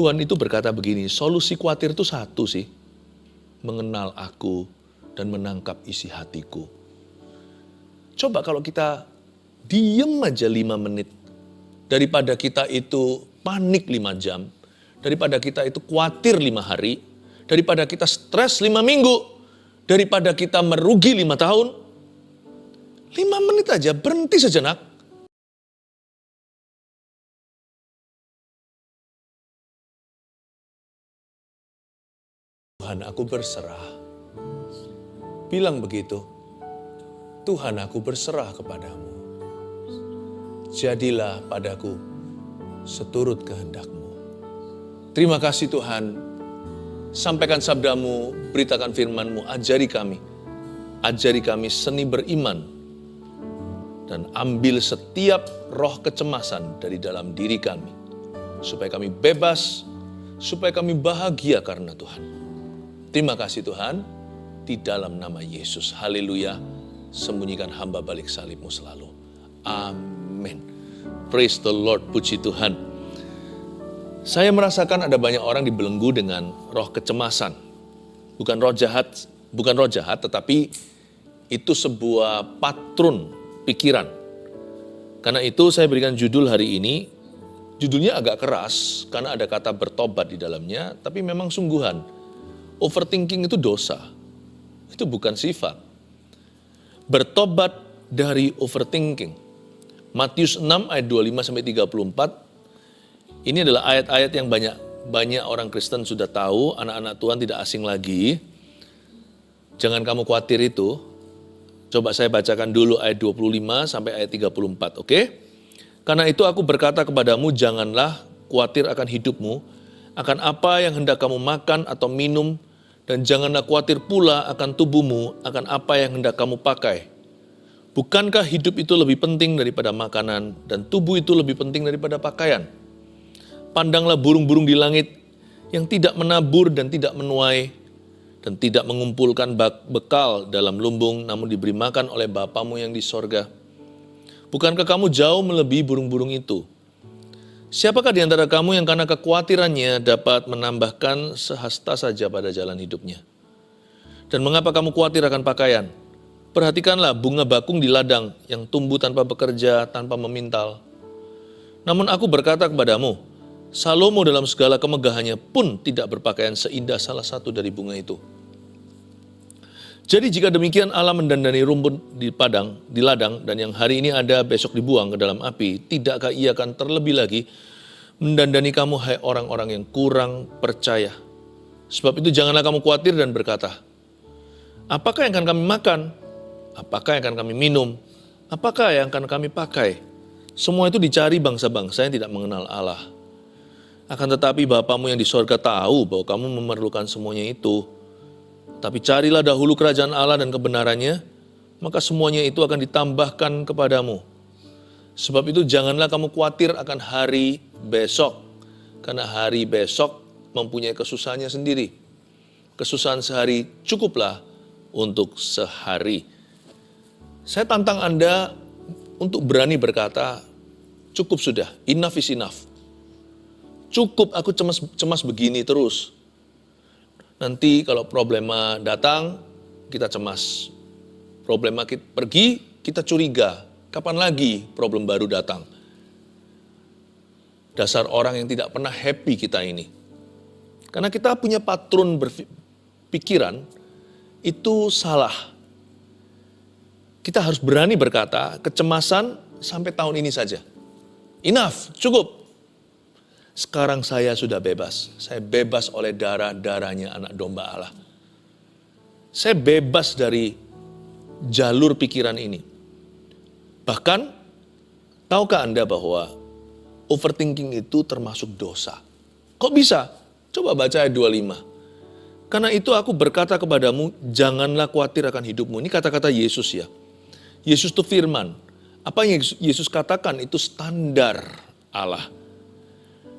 Tuhan itu berkata begini, solusi khawatir itu satu sih. Mengenal aku dan menangkap isi hatiku. Coba kalau kita diem aja 5 menit. Daripada kita itu panik 5 jam. Daripada kita itu khawatir 5 hari. Daripada kita stres 5 minggu. Daripada kita merugi 5 tahun. 5 menit aja, berhenti sejenak. Tuhan, aku berserah. Bilang begitu. Tuhan, aku berserah kepadamu. Jadilah padaku seturut kehendak-Mu. Terima kasih Tuhan. Sampaikan sabda-Mu, beritakan firman-Mu, ajari kami. Ajari kami seni beriman. Dan ambil setiap roh kecemasan dari dalam diri kami. Supaya kami bebas, supaya kami bahagia karena Tuhan. Terima kasih Tuhan, di dalam nama Yesus. Haleluya, sembunyikan hamba balik salib-Mu selalu. Amin. Praise the Lord, puji Tuhan. Saya merasakan ada banyak orang dibelenggu dengan roh kecemasan. Bukan roh jahat, tetapi itu sebuah patron pikiran. Karena itu saya berikan judul hari ini, judulnya agak keras karena ada kata bertobat di dalamnya, tapi memang sungguhan. Overthinking itu dosa, itu bukan sifat. Bertobat dari overthinking. Matius 6 ayat 25-34, ini adalah ayat-ayat yang banyak orang Kristen sudah tahu, anak-anak Tuhan tidak asing lagi. Jangan kamu khawatir itu. Coba saya bacakan dulu ayat 25 sampai ayat 34, oke? Karena itu aku berkata kepadamu, janganlah khawatir akan hidupmu, akan apa yang hendak kamu makan atau minum, dan janganlah khawatir pula akan tubuhmu, akan apa yang hendak kamu pakai. Bukankah hidup itu lebih penting daripada makanan, dan tubuh itu lebih penting daripada pakaian? Pandanglah burung-burung di langit yang tidak menabur dan tidak menuai, dan tidak mengumpulkan bekal dalam lumbung, namun diberi makan oleh Bapamu yang di sorga. Bukankah kamu jauh melebihi burung-burung itu? Siapakah di antara kamu yang karena kekhawatirannya dapat menambahkan sehasta saja pada jalan hidupnya? Dan mengapa kamu khawatir akan pakaian? Perhatikanlah bunga bakung di ladang yang tumbuh tanpa bekerja, tanpa memintal. Namun aku berkata kepadamu, Salomo dalam segala kemegahannya pun tidak berpakaian seindah salah satu dari bunga itu. Jadi jika demikian Allah mendandani rumput di ladang, dan yang hari ini ada besok dibuang ke dalam api, tidakkah Ia akan terlebih lagi mendandani kamu, hai orang-orang yang kurang percaya? Sebab itu janganlah kamu khawatir dan berkata, apakah yang akan kami makan? Apakah yang akan kami minum? Apakah yang akan kami pakai? Semua itu dicari bangsa-bangsa yang tidak mengenal Allah. Akan tetapi Bapamu yang di sorga tahu bahwa kamu memerlukan semuanya itu. Tapi carilah dahulu kerajaan Allah dan kebenarannya, maka semuanya itu akan ditambahkan kepadamu. Sebab itu janganlah kamu khawatir akan hari besok, karena hari besok mempunyai kesusahannya sendiri. Kesusahan sehari cukuplah untuk sehari. Saya tantang Anda untuk berani berkata, cukup sudah, enough is enough. Cukup, aku cemas begini terus. Nanti kalau problema datang, kita cemas. Problema kita pergi, kita curiga. Kapan lagi problem baru datang? Dasar orang yang tidak pernah happy kita ini. Karena kita punya patron berpikiran, itu salah. Kita harus berani berkata, kecemasan sampai tahun ini saja. Enough, cukup. Sekarang saya sudah bebas. Saya bebas oleh darah-darahnya anak domba Allah. Saya bebas dari jalur pikiran ini. Bahkan, tahukah Anda bahwa overthinking itu termasuk dosa? Kok bisa? Coba baca ayat 25. Karena itu aku berkata kepadamu, janganlah khawatir akan hidupmu. Ini kata-kata Yesus ya. Yesus itu firman. Apa yang Yesus katakan itu standar Allah.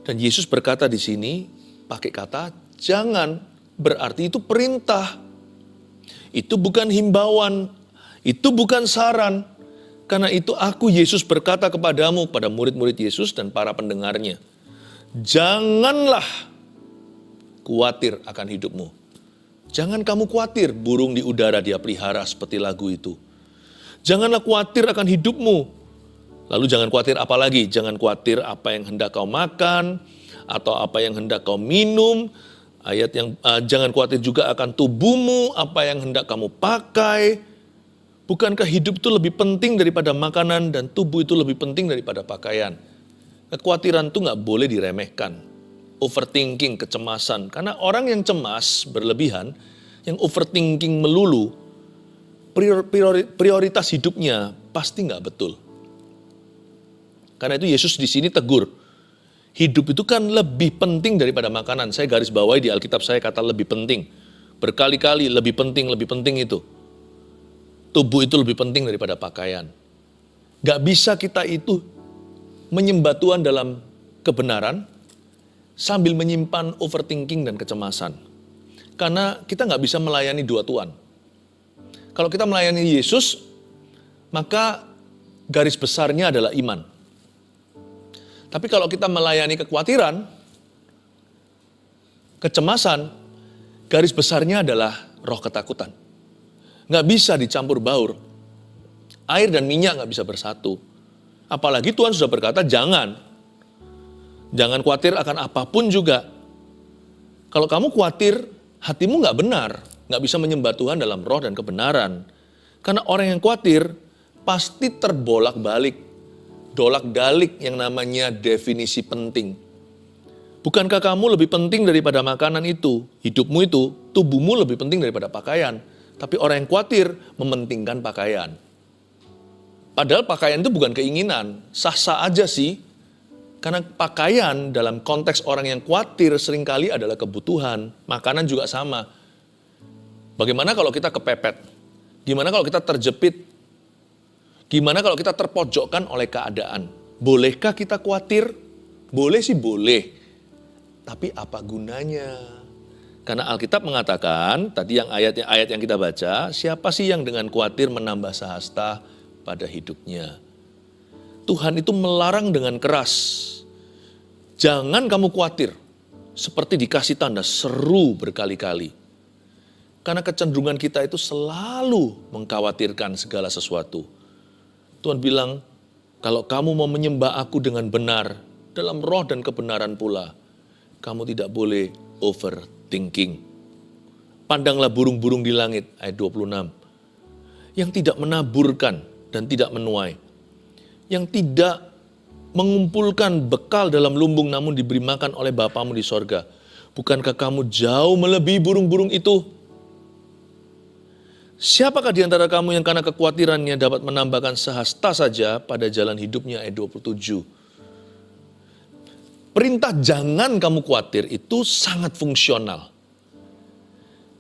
Dan Yesus berkata di sini, pakai kata jangan, berarti itu perintah. Itu bukan himbauan, itu bukan saran. Karena itu aku Yesus berkata kepadamu, pada murid-murid Yesus dan para pendengarnya. Janganlah khawatir akan hidupmu. Jangan kamu khawatir burung di udara dia pelihara seperti lagu itu. Janganlah khawatir akan hidupmu. Lalu jangan khawatir apa lagi? Jangan khawatir apa yang hendak kau makan atau apa yang hendak kau minum. Jangan khawatir juga akan tubuhmu, apa yang hendak kamu pakai. Bukankah hidup itu lebih penting daripada makanan dan tubuh itu lebih penting daripada pakaian? Kekhawatiran itu nggak boleh diremehkan. Overthinking, kecemasan. Karena orang yang cemas berlebihan, yang overthinking melulu, prioritas hidupnya pasti nggak betul. Karena itu Yesus di sini tegur. Hidup itu kan lebih penting daripada makanan. Saya garis bawahi di Alkitab saya kata lebih penting. Berkali-kali lebih penting itu. Tubuh itu lebih penting daripada pakaian. Gak bisa kita itu menyembah Tuhan dalam kebenaran sambil menyimpan overthinking dan kecemasan. Karena kita gak bisa melayani dua Tuhan. Kalau kita melayani Yesus, maka garis besarnya adalah iman. Tapi kalau kita melayani kekhawatiran, kecemasan, garis besarnya adalah roh ketakutan. Gak bisa dicampur baur. Air dan minyak gak bisa bersatu. Apalagi Tuhan sudah berkata jangan. Jangan khawatir akan apapun juga. Kalau kamu khawatir, hatimu gak benar. Gak bisa menyembah Tuhan dalam roh dan kebenaran. Karena orang yang khawatir pasti terbolak-balik. Dolak-dalik yang namanya definisi penting. Bukankah kamu lebih penting daripada makanan itu? Hidupmu itu, tubuhmu lebih penting daripada pakaian. Tapi orang yang khawatir mementingkan pakaian. Padahal pakaian itu bukan keinginan. Sah-sah aja sih. Karena pakaian dalam konteks orang yang khawatir seringkali adalah kebutuhan. Makanan juga sama. Bagaimana kalau kita kepepet? Gimana kalau kita terjepit? Gimana kalau kita terpojokkan oleh keadaan? Bolehkah kita khawatir? Boleh sih boleh. Tapi apa gunanya? Karena Alkitab mengatakan, tadi yang ayat yang kita baca, siapa sih yang dengan khawatir menambah sahasta pada hidupnya? Tuhan itu melarang dengan keras. Jangan kamu khawatir, seperti dikasih tanda seru berkali-kali. Karena kecenderungan kita itu selalu mengkhawatirkan segala sesuatu. Tuhan bilang, kalau kamu mau menyembah aku dengan benar, dalam roh dan kebenaran pula, kamu tidak boleh overthinking. Pandanglah burung-burung di langit, ayat 26. Yang tidak menaburkan dan tidak menuai. Yang tidak mengumpulkan bekal dalam lumbung namun diberi makan oleh Bapamu di sorga. Bukankah kamu jauh melebihi burung-burung itu? Siapakah di antara kamu yang karena kekhawatirannya dapat menambahkan sehasta saja pada jalan hidupnya, ayat 27. Perintah jangan kamu khawatir itu sangat fungsional.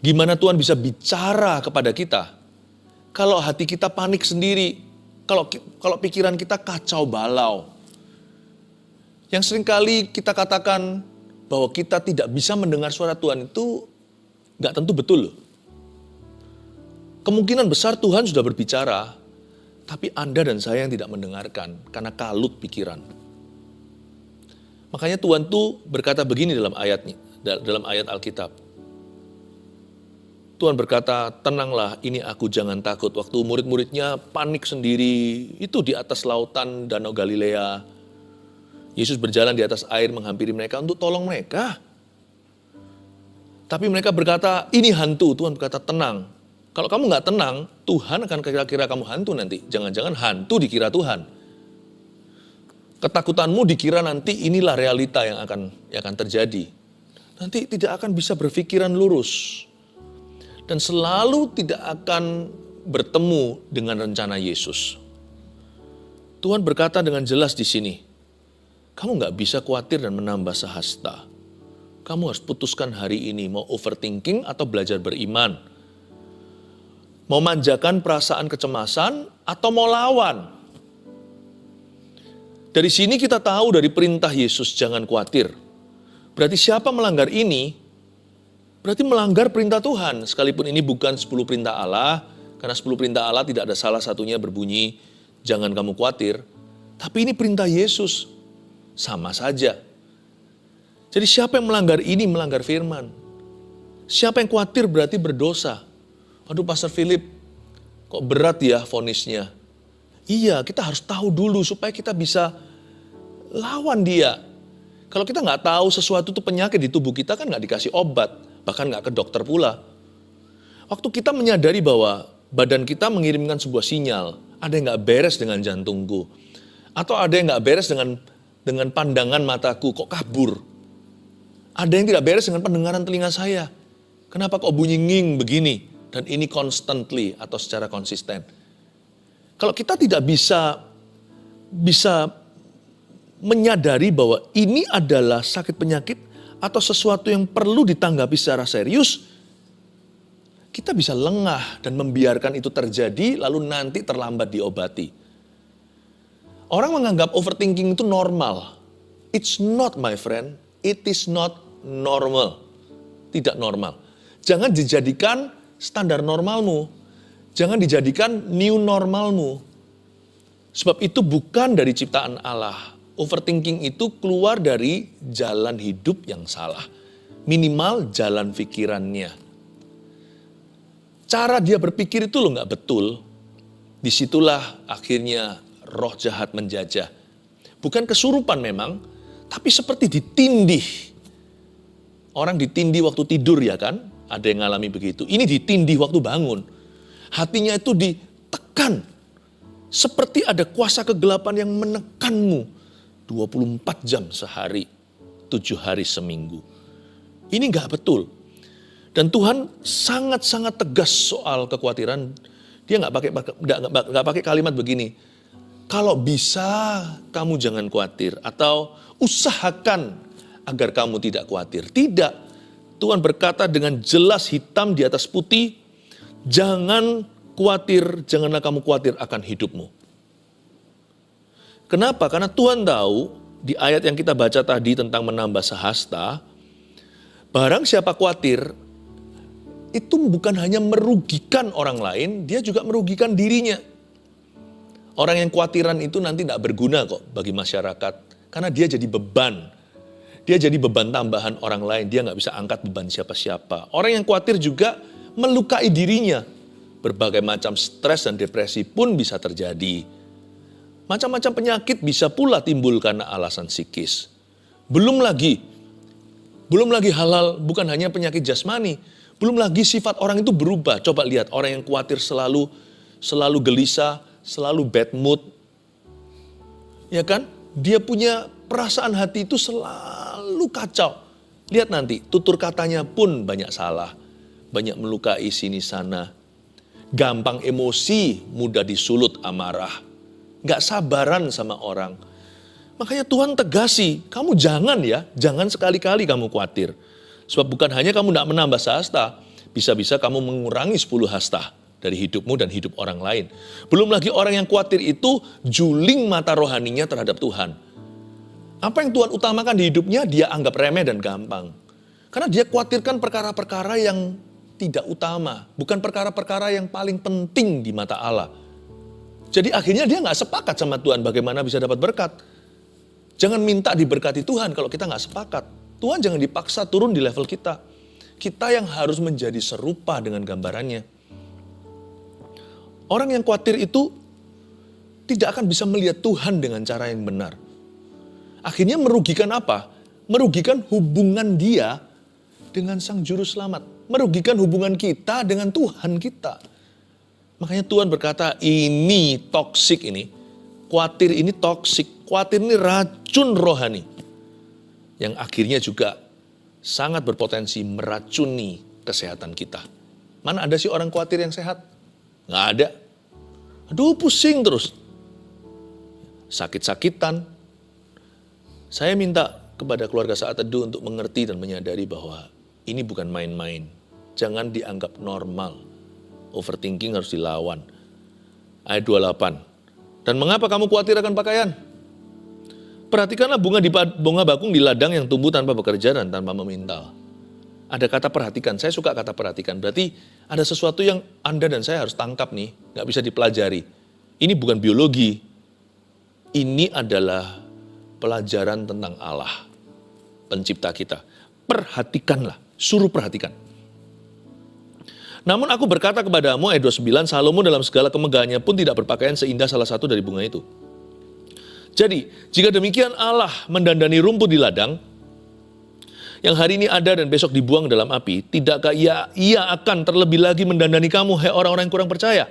Gimana Tuhan bisa bicara kepada kita? Kalau hati kita panik sendiri, kalau pikiran kita kacau balau. Yang seringkali kita katakan bahwa kita tidak bisa mendengar suara Tuhan itu gak tentu betul loh. Kemungkinan besar Tuhan sudah berbicara, tapi Anda dan saya yang tidak mendengarkan karena kalut pikiran. Makanya Tuhan tuh berkata begini dalam ayat Alkitab. Tuhan berkata, tenanglah ini aku jangan takut. Waktu murid-muridnya panik sendiri, itu di atas lautan Danau Galilea. Yesus berjalan di atas air menghampiri mereka untuk tolong mereka. Tapi mereka berkata, ini hantu. Tuhan berkata, tenang. Kalau kamu gak tenang, Tuhan akan kira-kira kamu hantu nanti. Jangan-jangan hantu dikira Tuhan. Ketakutanmu dikira nanti inilah realita yang akan terjadi. Nanti tidak akan bisa berpikiran lurus. Dan selalu tidak akan bertemu dengan rencana Yesus. Tuhan berkata dengan jelas di sini, kamu gak bisa khawatir dan menambah sehasta. Kamu harus putuskan hari ini mau overthinking atau belajar beriman. Mau manjakan perasaan kecemasan atau mau lawan. Dari sini kita tahu dari perintah Yesus jangan khawatir. Berarti siapa melanggar ini, berarti melanggar perintah Tuhan. Sekalipun ini bukan 10 perintah Allah, karena 10 perintah Allah tidak ada salah satunya berbunyi, jangan kamu khawatir. Tapi ini perintah Yesus, sama saja. Jadi siapa yang melanggar ini melanggar firman. Siapa yang khawatir berarti berdosa. Aduh Pastor Philip, kok berat ya vonisnya. Iya, kita harus tahu dulu supaya kita bisa lawan dia. Kalau kita nggak tahu sesuatu itu penyakit di tubuh kita kan nggak dikasih obat. Bahkan nggak ke dokter pula. Waktu kita menyadari bahwa badan kita mengirimkan sebuah sinyal. Ada yang nggak beres dengan jantungku. Atau ada yang nggak beres dengan pandangan mataku, kok kabur. Ada yang tidak beres dengan pendengaran telinga saya. Kenapa kok bunyi nging begini? Dan ini constantly atau secara konsisten. Kalau kita tidak bisa menyadari bahwa ini adalah sakit penyakit atau sesuatu yang perlu ditanggapi secara serius, kita bisa lengah dan membiarkan itu terjadi lalu nanti terlambat diobati. Orang menganggap overthinking itu normal. It's not, my friend. It is not normal. Tidak normal. Jangan dijadikan standar normalmu. Jangan dijadikan new normalmu. Sebab itu bukan dari ciptaan Allah. Overthinking itu keluar dari jalan hidup yang salah. Minimal jalan pikirannya. Cara dia berpikir itu loh gak betul. Disitulah akhirnya roh jahat menjajah. Bukan kesurupan memang, tapi seperti ditindih. Orang ditindih waktu tidur ya kan? Ada yang ngalami begitu. Ini ditindih waktu bangun. Hatinya itu ditekan. Seperti ada kuasa kegelapan yang menekanmu. 24 jam sehari, 7 hari seminggu. Ini gak betul. Dan Tuhan sangat-sangat tegas soal kekhawatiran. Dia gak pakai kalimat begini. Kalau bisa kamu jangan khawatir. Atau usahakan agar kamu tidak khawatir. Tidak. Tuhan berkata dengan jelas hitam di atas putih. Jangan khawatir, janganlah kamu khawatir akan hidupmu. Kenapa? Karena Tuhan tahu di ayat yang kita baca tadi tentang menambah sehasta, barang siapa khawatir, itu bukan hanya merugikan orang lain, dia juga merugikan dirinya. Orang yang khawatiran itu nanti tidak berguna kok bagi masyarakat, karena dia jadi beban. Dia jadi beban tambahan orang lain, dia nggak bisa angkat beban siapa-siapa. Orang yang khawatir juga melukai dirinya. Berbagai macam stres dan depresi pun bisa terjadi. Macam-macam penyakit bisa pula timbul karena alasan psikis. Belum lagi hal-hal bukan hanya penyakit jasmani. Belum lagi sifat orang itu berubah. Coba lihat orang yang khawatir selalu gelisah, selalu bad mood. Ya kan? Dia punya perasaan hati itu selalu kacau. Lihat nanti, tutur katanya pun banyak salah. Banyak melukai sini sana. Gampang emosi, mudah disulut amarah. Gak sabaran sama orang. Makanya Tuhan tegasi, kamu jangan sekali-kali kamu khawatir. Sebab bukan hanya kamu tidak menambah sehasta, bisa-bisa kamu mengurangi 10 hasta dari hidupmu dan hidup orang lain. Belum lagi orang yang khawatir itu juling mata rohaninya terhadap Tuhan. Apa yang Tuhan utamakan di hidupnya, dia anggap remeh dan gampang. Karena dia khawatirkan perkara-perkara yang tidak utama, bukan perkara-perkara yang paling penting di mata Allah. Jadi akhirnya dia nggak sepakat sama Tuhan bagaimana bisa dapat berkat. Jangan minta diberkati Tuhan kalau kita nggak sepakat. Tuhan jangan dipaksa turun di level kita. Kita yang harus menjadi serupa dengan gambarannya. Orang yang khawatir itu tidak akan bisa melihat Tuhan dengan cara yang benar. Akhirnya merugikan apa? Merugikan hubungan dia dengan Sang Juru Selamat. Merugikan hubungan kita dengan Tuhan kita. Makanya Tuhan berkata, ini toksik ini. Khawatir ini toksik. Khawatir ini racun rohani. Yang akhirnya juga sangat berpotensi meracuni kesehatan kita. Mana ada sih orang khawatir yang sehat? Nggak ada. Aduh pusing terus. Sakit-sakitan. Saya minta kepada keluarga Saat Teduh untuk mengerti dan menyadari bahwa ini bukan main-main. Jangan dianggap normal. Overthinking harus dilawan. Ayat 28. Dan mengapa kamu khawatir akan pakaian? Perhatikanlah bunga bakung di ladang yang tumbuh tanpa bekerja dan tanpa memintal. Ada kata perhatikan, saya suka kata perhatikan. Berarti ada sesuatu yang Anda dan saya harus tangkap nih, gak bisa dipelajari. Ini bukan biologi. Ini adalah pelajaran tentang Allah. pencipta kita. Perhatikanlah, suruh perhatikan. Namun aku berkata kepadamu, ayat 29, Salomo dalam segala kemegahannya pun tidak berpakaian seindah salah satu dari bunga itu. Jadi, jika demikian Allah mendandani rumput di ladang, yang hari ini ada dan besok dibuang dalam api, tidakkah ia akan terlebih lagi mendandani kamu, hai orang-orang yang kurang percaya?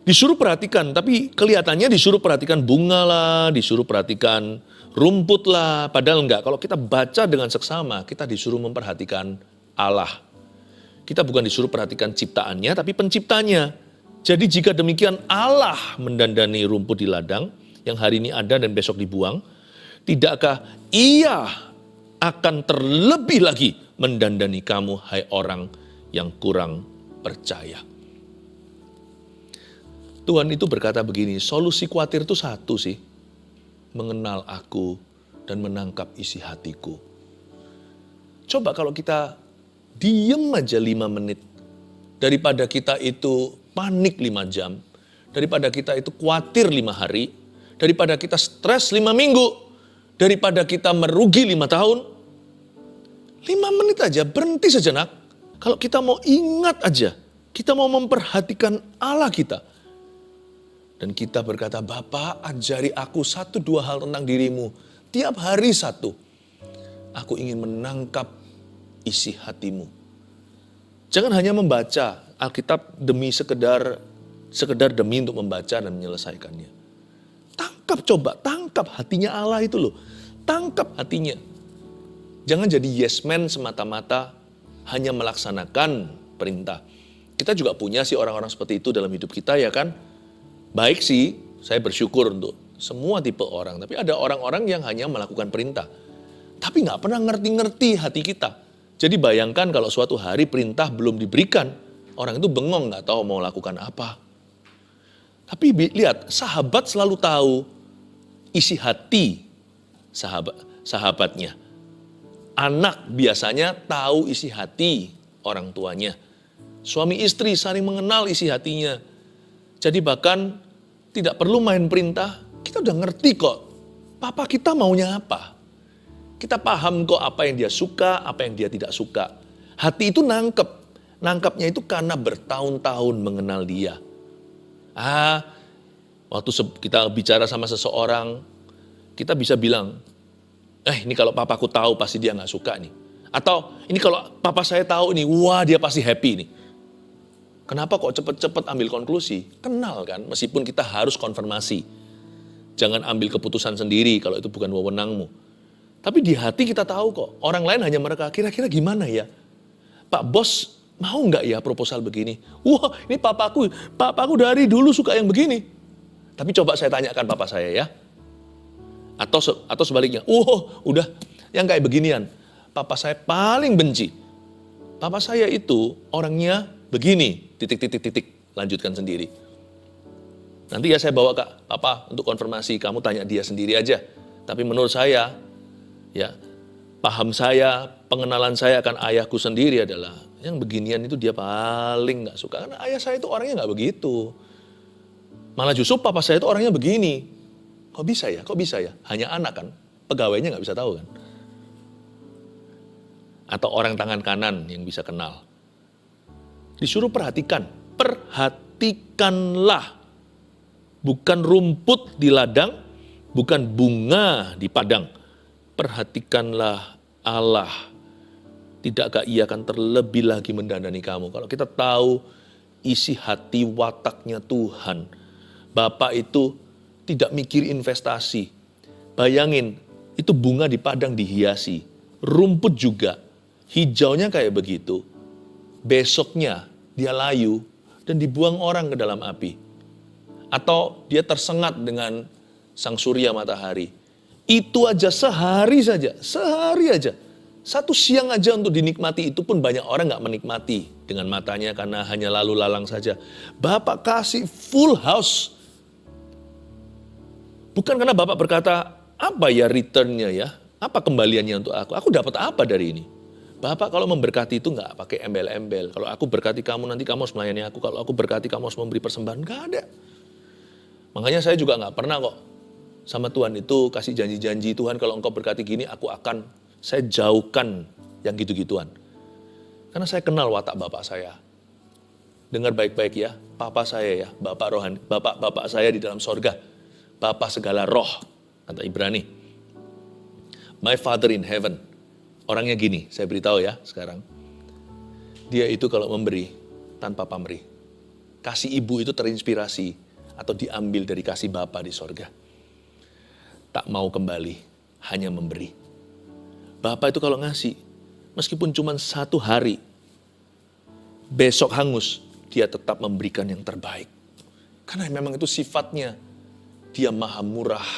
Disuruh perhatikan, tapi kelihatannya disuruh perhatikan bunga lah, disuruh perhatikan rumput lah. Padahal enggak, kalau kita baca dengan seksama, kita disuruh memperhatikan Allah. Kita bukan disuruh perhatikan ciptaannya, tapi penciptanya. Jadi jika demikian Allah mendandani rumput di ladang, yang hari ini ada dan besok dibuang, tidakkah ia akan terlebih lagi mendandani kamu, hai orang yang kurang percaya. Tuhan itu berkata begini, solusi khawatir itu satu sih. Mengenal aku dan menangkap isi hatiku. Coba kalau kita diem aja 5 menit. Daripada kita itu panik 5 jam. Daripada kita itu khawatir 5 hari. Daripada kita stres 5 minggu. Daripada kita merugi 5 tahun. 5 menit aja, berhenti sejenak. Kalau kita mau ingat aja. Kita mau memperhatikan Allah kita. Dan kita berkata, Bapa, ajari aku 1-2 hal tentang dirimu. Tiap hari 1. Aku ingin menangkap isi hatimu. Jangan hanya membaca Alkitab demi sekedar demi untuk membaca dan menyelesaikannya. Tangkap hatinya Allah itu loh. Tangkap hatinya. Jangan jadi yes man semata-mata hanya melaksanakan perintah. Kita juga punya sih orang-orang seperti itu dalam hidup kita ya kan. Baik sih, saya bersyukur untuk semua tipe orang. Tapi ada orang-orang yang hanya melakukan perintah. Tapi nggak pernah ngerti-ngerti hati kita. Jadi bayangkan kalau suatu hari perintah belum diberikan. Orang itu bengong nggak tahu mau lakukan apa. Tapi lihat, sahabat selalu tahu isi hati sahabatnya. Anak biasanya tahu isi hati orang tuanya. Suami istri saling mengenal isi hatinya. Jadi bahkan tidak perlu main perintah, kita udah ngerti kok. Papa kita maunya apa. Kita paham kok apa yang dia suka, apa yang dia tidak suka. Hati itu nangkep. Nangkapnya itu karena bertahun-tahun mengenal dia. Waktu kita bicara sama seseorang, kita bisa bilang, ini kalau papaku tahu pasti dia gak suka nih. Atau ini kalau papa saya tahu nih, wah dia pasti happy nih. Kenapa kok cepet-cepet ambil konklusi? Kenal kan, meskipun kita harus konfirmasi. Jangan ambil keputusan sendiri kalau itu bukan wewenangmu. Tapi di hati kita tahu kok, orang lain hanya mereka, kira-kira gimana ya? Pak Bos mau nggak ya proposal begini? Wah ini papaku dari dulu suka yang begini. Tapi coba saya tanyakan papa saya ya. Atau sebaliknya, udah yang kayak beginian. Papa saya paling benci. Papa saya itu orangnya begini, titik, lanjutkan sendiri. Nanti ya saya bawa ke Papa untuk konfirmasi, kamu tanya dia sendiri aja. Tapi menurut saya, ya paham saya, pengenalan saya akan ayahku sendiri adalah, yang beginian itu dia paling gak suka. Karena ayah saya itu orangnya gak begitu. Malah justru papa saya itu orangnya begini. Kok bisa ya? Hanya anak kan, pegawainya gak bisa tahu kan. Atau orang tangan kanan yang bisa kenal. Disuruh perhatikanlah. Bukan rumput di ladang, bukan bunga di padang. Perhatikanlah Allah. Tidakkah ia akan terlebih lagi mendandani kamu? Kalau kita tahu isi hati wataknya Tuhan. Bapak itu tidak mikir investasi. Bayangin, itu bunga di padang dihiasi. Rumput juga, hijaunya kayak begitu. Besoknya dia layu dan dibuang orang ke dalam api. Atau dia tersengat dengan sang surya matahari. Itu aja sehari saja. 1 siang aja untuk dinikmati, itu pun banyak orang gak menikmati dengan matanya karena hanya lalu lalang saja. Bapak kasih full house. Bukan karena Bapak berkata, apa ya returnnya ya? Apa kembaliannya untuk aku? Aku dapat apa dari ini? Bapak kalau memberkati itu gak pakai embel-embel. Kalau aku berkati kamu, nanti kamu harus melayani aku. Kalau aku berkati kamu harus memberi persembahan. Gak ada. Makanya saya juga gak pernah kok sama Tuhan itu kasih janji-janji, Tuhan kalau engkau berkati gini, saya jauhkan yang gitu-gituan. Karena saya kenal watak bapak saya. Dengar baik-baik ya, papa saya ya, bapak rohani, bapak saya di dalam sorga. Bapak segala roh, kata Ibrani. My Father in heaven. Orangnya gini, saya beritahu ya sekarang. Dia itu kalau memberi, tanpa pamrih. Kasih ibu itu terinspirasi atau diambil dari kasih Bapa di sorga. Tak mau kembali, hanya memberi. Bapak itu kalau ngasih, meskipun cuma 1 hari, besok hangus, dia tetap memberikan yang terbaik. Karena memang itu sifatnya. Dia maha murah,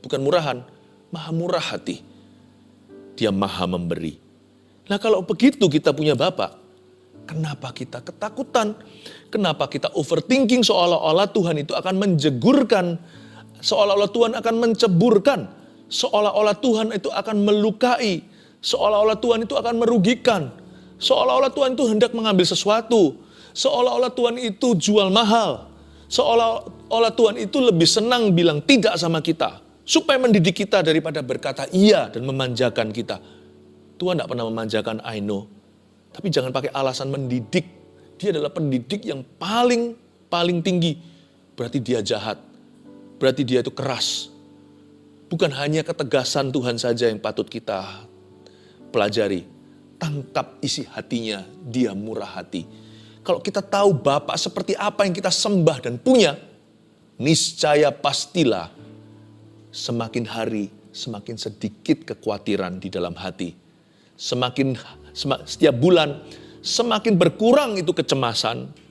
bukan murahan, maha murah hati. Dia maha memberi. Nah kalau begitu kita punya Bapak, kenapa kita ketakutan? Kenapa kita overthinking seolah-olah Tuhan itu akan menjegurkan, seolah-olah Tuhan akan menceburkan, seolah-olah Tuhan itu akan melukai, seolah-olah Tuhan itu akan merugikan, seolah-olah Tuhan itu hendak mengambil sesuatu, seolah-olah Tuhan itu jual mahal, seolah-olah Tuhan itu lebih senang bilang tidak sama kita, supaya mendidik kita daripada berkata iya dan memanjakan kita. Tuhan tidak pernah memanjakan, I know. Tapi jangan pakai alasan mendidik. Dia adalah pendidik yang paling tinggi. Berarti dia jahat. Berarti dia itu keras. Bukan hanya ketegasan Tuhan saja yang patut kita pelajari. Tangkap isi hatinya, dia murah hati. Kalau kita tahu Bapa seperti apa yang kita sembah dan punya, niscaya pastilah semakin hari semakin sedikit kekhawatiran di dalam hati. Setiap bulan semakin berkurang itu kecemasan.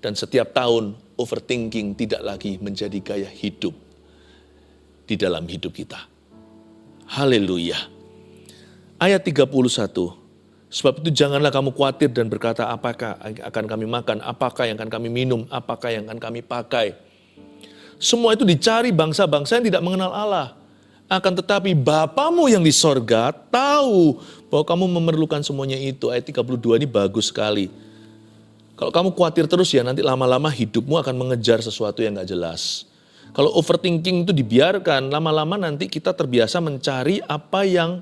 Dan setiap tahun overthinking tidak lagi menjadi gaya hidup di dalam hidup kita. Haleluya. Ayat 31. Sebab itu janganlah kamu khawatir dan berkata apakah akan kami makan, apakah yang akan kami minum, apakah yang akan kami pakai. Semua itu dicari bangsa-bangsa yang tidak mengenal Allah. Akan tetapi Bapamu yang di sorga tahu bahwa kamu memerlukan semuanya itu. Ayat 32 ini bagus sekali. Kalau kamu khawatir terus ya nanti lama-lama hidupmu akan mengejar sesuatu yang gak jelas. Kalau overthinking itu dibiarkan, lama-lama nanti kita terbiasa mencari apa yang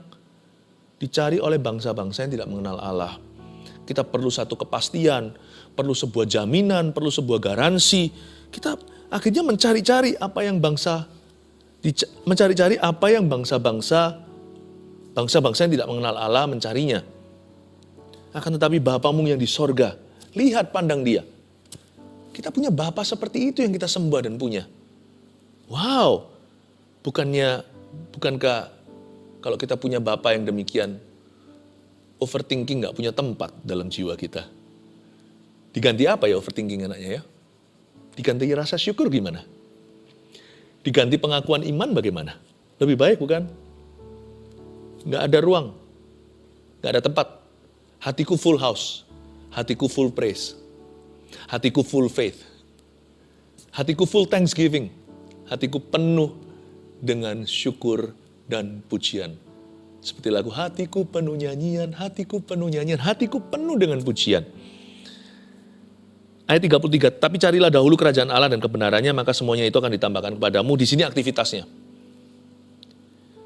dicari oleh bangsa-bangsa yang tidak mengenal Allah. Kita perlu satu kepastian, perlu sebuah jaminan, perlu sebuah garansi. Kita akhirnya mencari-cari apa yang bangsa yang tidak mengenal Allah mencarinya. Akan tetapi Bapamu yang di sorga, lihat pandang dia. Kita punya Bapa seperti itu yang kita sembah dan punya. Wow, bukankah kalau kita punya Bapa yang demikian, overthinking gak punya tempat dalam jiwa kita. Diganti apa ya overthinking anaknya ya? Diganti rasa syukur gimana? Diganti pengakuan iman bagaimana? Lebih baik bukan? Gak ada ruang, gak ada tempat. Hatiku full house, hatiku full praise, hatiku full faith, hatiku full thanksgiving, hatiku penuh dengan syukur dan pujian. Seperti lagu hatiku penuh nyanyian, hatiku penuh nyanyian, hatiku penuh dengan pujian. Ayat 33, tapi carilah dahulu kerajaan Allah dan kebenarannya, maka semuanya itu akan ditambahkan kepadamu. Di sini aktivitasnya.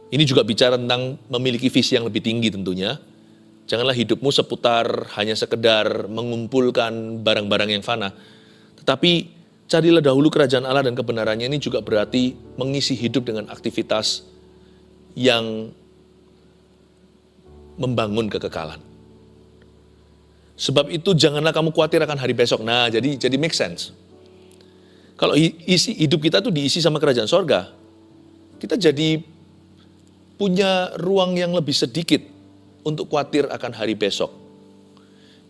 Ini juga bicara tentang memiliki visi yang lebih tinggi tentunya. Janganlah hidupmu seputar hanya sekedar mengumpulkan barang-barang yang fana. Tetapi carilah dahulu kerajaan Allah dan kebenarannya, ini juga berarti mengisi hidup dengan aktivitas yang membangun kekekalan. Sebab itu janganlah kamu khawatir akan hari besok. Nah, jadi make sense. Kalau isi hidup kita tuh diisi sama kerajaan sorga, kita jadi punya ruang yang lebih sedikit untuk khawatir akan hari besok.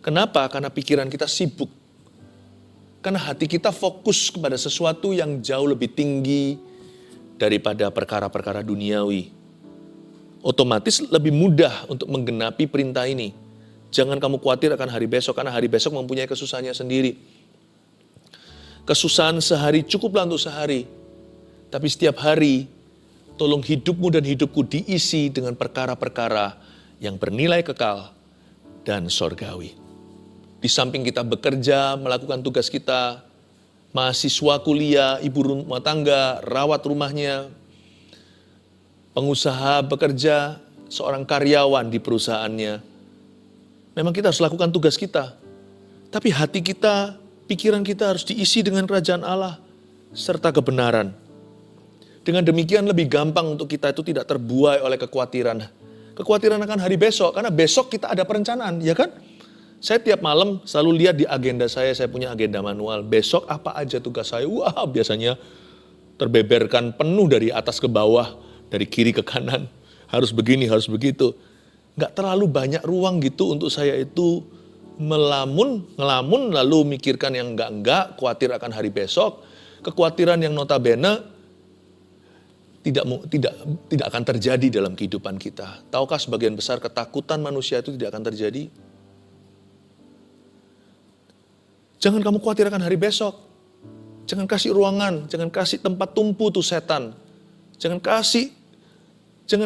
Kenapa? Karena pikiran kita sibuk. Karena hati kita fokus kepada sesuatu yang jauh lebih tinggi daripada perkara-perkara duniawi. Otomatis lebih mudah untuk menggenapi perintah ini. Jangan kamu khawatir akan hari besok, karena hari besok mempunyai kesusahannya sendiri. Kesusahan sehari cukuplah untuk sehari. Tapi setiap hari, tolong hidupmu dan hidupku diisi dengan perkara-perkara yang bernilai kekal dan sorgawi. Di samping kita bekerja, melakukan tugas kita, mahasiswa kuliah, ibu rumah tangga, rawat rumahnya, pengusaha bekerja, seorang karyawan di perusahaannya. Memang kita harus lakukan tugas kita. Tapi hati kita, pikiran kita harus diisi dengan kerajaan Allah serta kebenaran. Dengan demikian lebih gampang untuk kita itu tidak terbuai oleh kekhawatiran. Kekhawatiran akan hari besok, karena besok kita ada perencanaan, ya kan? Saya tiap malam selalu lihat di agenda saya punya agenda manual. Besok apa aja tugas saya? Wah, biasanya terbeberkan penuh dari atas ke bawah, dari kiri ke kanan. Harus begini, harus begitu. Nggak terlalu banyak ruang gitu untuk saya itu ngelamun, lalu mikirkan yang enggak, khawatir akan hari besok. Kekhawatiran yang notabene tidak akan terjadi dalam kehidupan kita. Tahukah sebagian besar ketakutan manusia itu tidak akan terjadi? Jangan kamu khawatir akan hari besok. Jangan kasih ruangan, jangan kasih tempat tumpu tuh setan. Jangan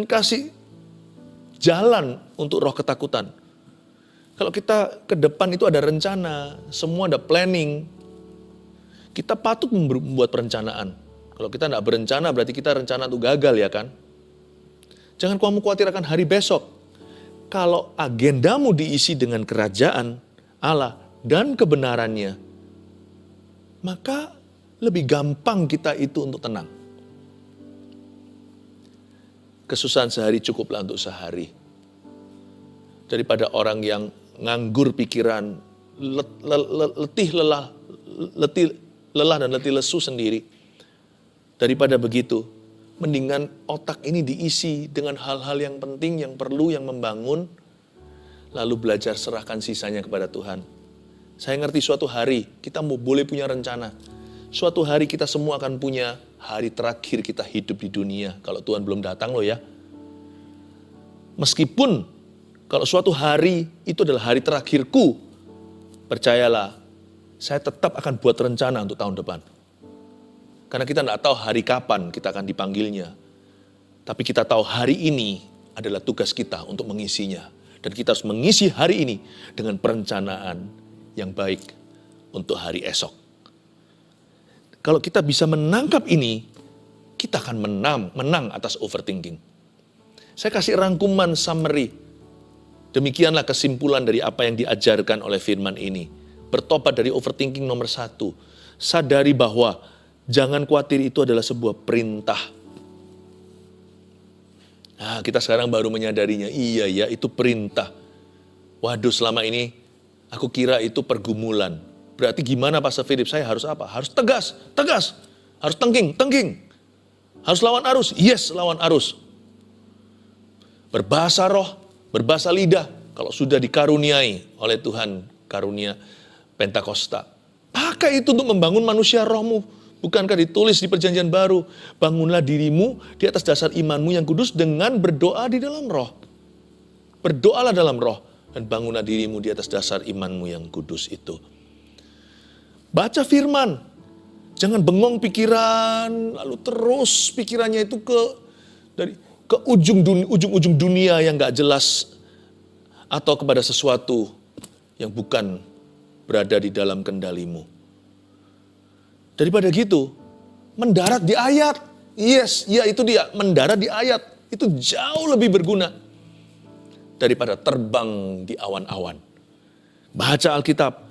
kasih jalan untuk roh ketakutan. Kalau kita ke depan itu ada rencana, semua ada planning. Kita patut membuat perencanaan. Kalau kita tidak berencana berarti kita rencana itu gagal, ya kan? Jangan kamu khawatir akan hari besok. Kalau agendamu diisi dengan kerajaan Allah dan kebenarannya, maka lebih gampang kita itu untuk tenang. Kesusahan sehari cukuplah untuk sehari. Daripada orang yang nganggur pikiran, letih lelah dan letih lesu sendiri. Daripada begitu, mendingan otak ini diisi dengan hal-hal yang penting, yang perlu, yang membangun, lalu belajar serahkan sisanya kepada Tuhan. Saya ngerti suatu hari kita boleh punya rencana. Suatu hari kita semua akan punya hari terakhir kita hidup di dunia. Kalau Tuhan belum datang loh ya. Meskipun kalau suatu hari itu adalah hari terakhirku, percayalah, saya tetap akan buat rencana untuk tahun depan. Karena kita tidak tahu hari kapan kita akan dipanggilnya. Tapi kita tahu hari ini adalah tugas kita untuk mengisinya. Dan kita harus mengisi hari ini dengan perencanaan yang baik untuk hari esok. Kalau kita bisa menangkap ini, kita akan menang atas overthinking. Saya kasih rangkuman summary. Demikianlah kesimpulan dari apa yang diajarkan oleh firman ini. Bertobat dari overthinking nomor 1. Sadari bahwa jangan khawatir itu adalah sebuah perintah. Nah, kita sekarang baru menyadarinya. Iya ya, itu perintah. Waduh, selama ini aku kira itu pergumulan. Berarti gimana Pastor Philip? Saya harus apa? Harus tegas. Harus tengking. Harus lawan arus. Yes, lawan arus. Berbahasa roh, berbahasa lidah. Kalau sudah dikaruniai oleh Tuhan, karunia Pentakosta. Pakai itu untuk membangun manusia rohmu. Bukankah ditulis di perjanjian baru? Bangunlah dirimu di atas dasar imanmu yang kudus dengan berdoa di dalam roh. Berdoalah dalam roh. Dan bangunlah dirimu di atas dasar imanmu yang kudus itu. Baca firman. Jangan bengong pikiran. Lalu terus pikirannya itu ke ujung-ujung dunia yang gak jelas. Atau kepada sesuatu yang bukan berada di dalam kendalimu. Daripada gitu, mendarat di ayat. Yes, ya itu dia. Mendarat di ayat. Itu jauh lebih berguna daripada terbang di awan-awan. Baca Alkitab.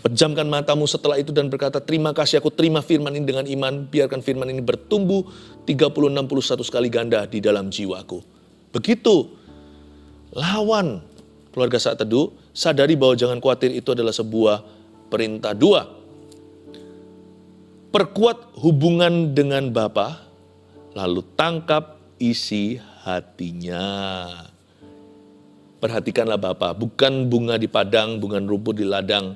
Pejamkan matamu setelah itu dan berkata, terima kasih aku terima firman ini dengan iman. Biarkan firman ini bertumbuh 30, 61 kali ganda di dalam jiwaku. Begitu. Lawan. Keluarga Saat Teduh, sadari bahwa jangan khawatir itu adalah sebuah perintah. 2. Perkuat hubungan dengan Bapa, lalu tangkap isi hatinya. Perhatikanlah Bapa, bukan bunga di padang, bukan rumput di ladang.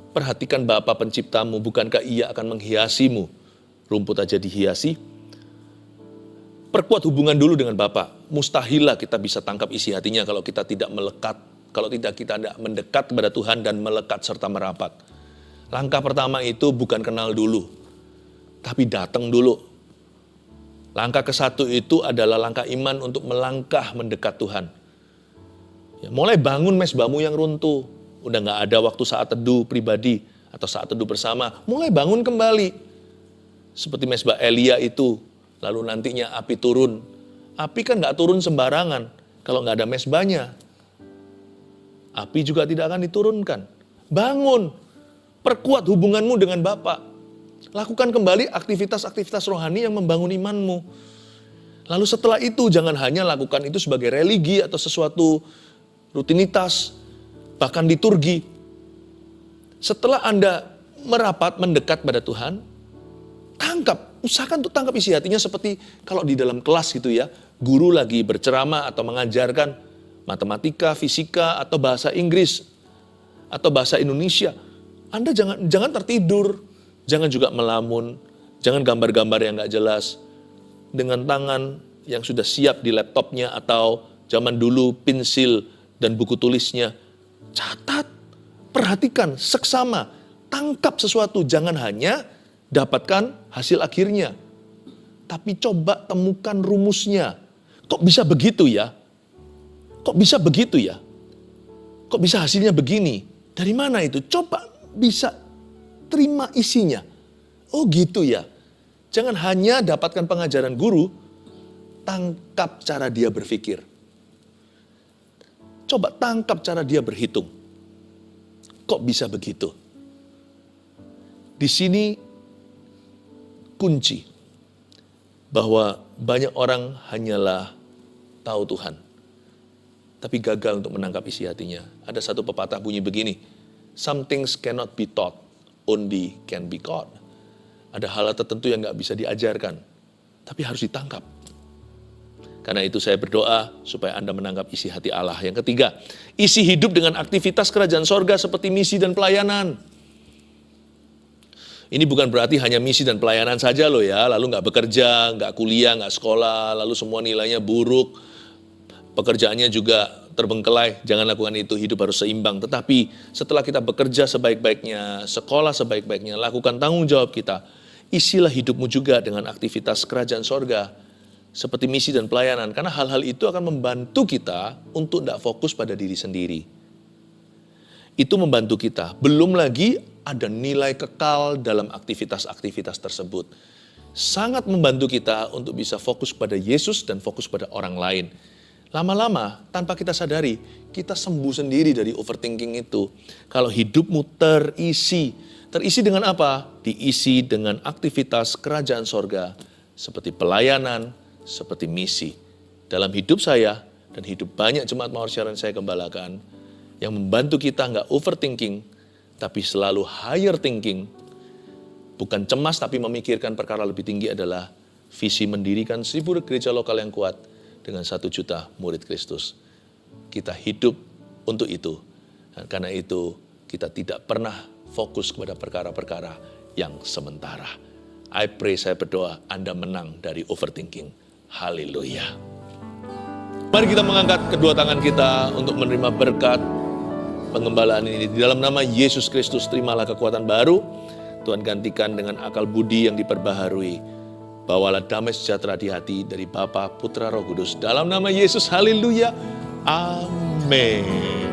Perhatikan Bapa penciptamu, bukankah Ia akan menghiasimu? Rumput aja dihiasi. Perkuat hubungan dulu dengan Bapa. Mustahillah kita bisa tangkap isi hatinya kalau kita tidak melekat, kalau kita tidak mendekat kepada Tuhan dan melekat serta merapat. Langkah pertama itu bukan kenal dulu, tapi datang dulu. Langkah ke-1 itu adalah langkah iman untuk melangkah mendekat Tuhan. Ya, mulai bangun mesbahmu yang runtuh. Udah gak ada waktu saat teduh pribadi atau saat teduh bersama. Mulai bangun kembali. Seperti mesbah Elia itu. Lalu nantinya api turun. Api kan nggak turun sembarangan kalau nggak ada mesbahnya. Api juga tidak akan diturunkan. Bangun, perkuat hubunganmu dengan Bapa. Lakukan kembali aktivitas-aktivitas rohani yang membangun imanmu. Lalu setelah itu jangan hanya lakukan itu sebagai religi atau sesuatu rutinitas, bahkan liturgi. Setelah Anda merapat, mendekat pada Tuhan, usahakan untuk tangkap isi hatinya seperti kalau di dalam kelas gitu ya, guru lagi berceramah atau mengajarkan matematika, fisika, atau bahasa Inggris, atau bahasa Indonesia. Anda jangan tertidur, jangan juga melamun, jangan gambar-gambar yang gak jelas, dengan tangan yang sudah siap di laptopnya atau zaman dulu pensil dan buku tulisnya. Catat, perhatikan, seksama, tangkap sesuatu, jangan hanya dapatkan hasil akhirnya. Tapi coba temukan rumusnya. Kok bisa begitu ya? Kok bisa begitu ya? Kok bisa hasilnya begini? Dari mana itu? Coba bisa terima isinya. Oh gitu ya. Jangan hanya dapatkan pengajaran guru, tangkap cara dia berpikir. Coba tangkap cara dia berhitung. Kok bisa begitu? Di sini kunci bahwa banyak orang hanyalah tahu Tuhan, tapi gagal untuk menangkap isi hatinya. Ada satu pepatah bunyi begini, some things cannot be taught, only can be caught. Ada hal tertentu yang gak bisa diajarkan, tapi harus ditangkap. Karena itu saya berdoa supaya Anda menangkap isi hati Allah. Yang ketiga, isi hidup dengan aktivitas kerajaan sorga seperti misi dan pelayanan. Ini bukan berarti hanya misi dan pelayanan saja loh ya, lalu gak bekerja, gak kuliah, gak sekolah, lalu semua nilainya buruk, pekerjaannya juga terbengkelai. Jangan lakukan itu, hidup harus seimbang. Tetapi setelah kita bekerja sebaik-baiknya, sekolah sebaik-baiknya, lakukan tanggung jawab kita, isilah hidupmu juga dengan aktivitas kerajaan sorga, seperti misi dan pelayanan. Karena hal-hal itu akan membantu kita untuk tidak fokus pada diri sendiri. Itu membantu kita. Belum lagi ada nilai kekal dalam aktivitas-aktivitas tersebut. Sangat membantu kita untuk bisa fokus pada Yesus dan fokus pada orang lain. Lama-lama, tanpa kita sadari, kita sembuh sendiri dari overthinking itu. Kalau hidupmu terisi dengan apa? Diisi dengan aktivitas kerajaan sorga, seperti pelayanan, seperti misi. Dalam hidup saya, dan hidup banyak jemaat Mawar Siaran saya gembalakan, yang membantu kita nggak overthinking, tapi selalu higher thinking. Bukan cemas, tapi memikirkan perkara lebih tinggi adalah visi mendirikan 1000 gereja lokal yang kuat, dengan 1 juta murid Kristus. Kita hidup untuk itu. Dan karena itu kita tidak pernah fokus kepada perkara-perkara yang sementara. I pray, saya berdoa Anda menang dari overthinking. Haleluya. Mari kita mengangkat kedua tangan kita untuk menerima berkat pengembalaan ini. Di dalam nama Yesus Kristus, terimalah kekuatan baru. Tuhan gantikan dengan akal budi yang diperbaharui. Bawalah damai sejahtera di hati dari Bapa, Putra, Roh Kudus. Dalam nama Yesus, haleluya. Amin.